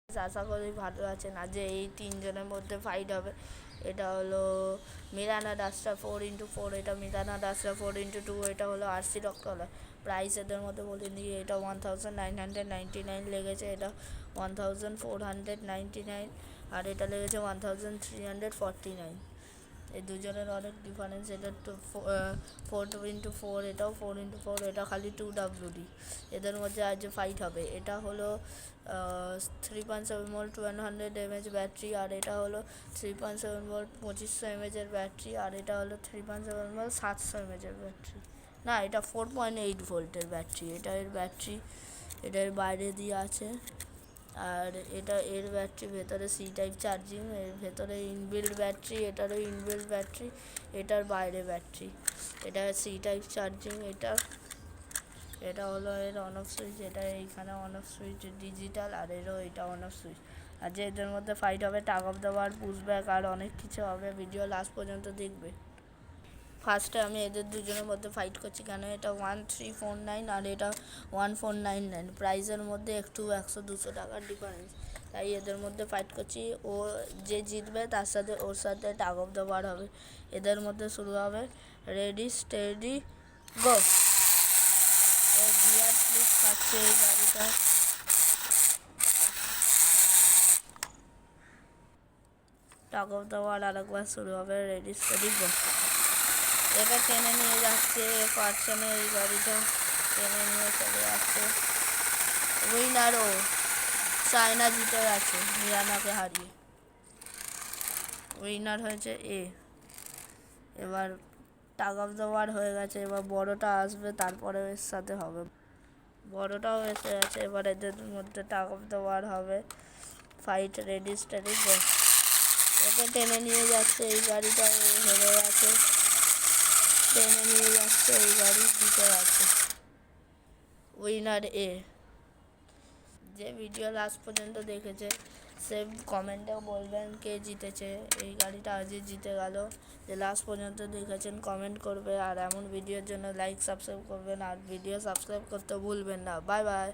আশা করি ভালো আছেন। আজ এই তিনজনের মধ্যে ফাইট হবে। এটা হলো মিরানা ডাস্টার 4x4, এটা মিরানা ডাস্টার 4x2, এটা হলো আরসি রকওয়ালা। প্রাইস এদের মধ্যে বলে দিই, এটা 1999 লেগেছে, এটা 1499, আর এটা লেগেছে 1349। এই দুজনের অনেক ডিফারেন্স। এটা 4x4, এটাও 4x4, এটা খালি 2WD। এদের মধ্যে আজ ফাইট হবে। এটা হলো 3.7 ভোল্ট 1200 mAh ব্যাটারি, আর এটা হলো 3.7 ভোল্ট 2500 mAh ব্যাটারি, আর এটা হলো 3.7 ভোল্ট 700 mAh ব্যাটারি। না, এটা 4.8 ভোল্টের ব্যাটারি। এটা এর ব্যাটারি, এটা এর বাইরে দিয়ে আছে। আর এটা এর ব্যাটারি, ভেতরে সি টাইপ চার্জিং, এর ভেতরে ইনবিল্ড ব্যাটারি, এটারও ইনবিল্ড ব্যাটারি, এটার বাইরে ব্যাটারি, এটা সি টাইপ চার্জিং। এটা হলো এর অন অফ সুইচ, এটা এইখানে অন অফ সুইচ ডিজিটাল, আর এরও এটা অন অফ সুইচ। আর যে এদের মধ্যে ফাইট হবে, tug of the war, pushback, আর অনেক কিছু হবে। ভিডিও লাস্ট পর্যন্ত দেখবে। ফার্স্টে আমি এদের দুজনের মধ্যে ফাইট করছি, কেন এটা 1349 আর এটা 1499। প্রাইসের মধ্যে একটু 100-200 টাকার ডিফারেন্স, তাই এদের মধ্যে ফাইট করছি। ও যে জিতবে তার সাথে ওর সাথে টাগ অফ দ্য ওয়ার হবে। এদের মধ্যে শুরু হবে। Ready steady go. Gear slip খাচ্ছে এই গাড়িটা। টাগ অফ দ্য ওয়ার আরেকবার শুরু হবে। রেডি স্টেডি গো। এটা টেনে নিয়ে যাচ্ছে, পারছে না, এই গাড়িটা টেনে নিয়ে চলে যাচ্ছে। উইনার ও, চায়না জিতে গেছে মিরানাকে হারিয়ে। উইনার হয়েছে এ। এবার টাগ অফ দ্য ওয়ার হয়ে গেছে, এবার বড়টা আসবে, তারপরে এর সাথে হবে। বড়টাও এসে গেছে, এবার এদের মধ্যে টাগ অফ দ্য ওয়ার হবে। Fight. Ready steady go. Okay টেনে নিয়ে যাচ্ছে এই গাড়িটা, হেরে গেছে। টেনে নিয়ে যাচ্ছে এই গাড়ি, জিতে গেছে। উইনার এ। যে ভিডিও লাস্ট পর্যন্ত দেখেছে সে কমেন্টেও বলবেন কে জিতেছে। এই গাড়িটা আজই জিতে গেল। যে লাস্ট পর্যন্ত দেখেছেন কমেন্ট করবে, আর এমন ভিডিওর জন্য লাইক সাবস্ক্রাইব করবেন, আর ভিডিও সাবস্ক্রাইব করতে ভুলবেন না। Bye bye.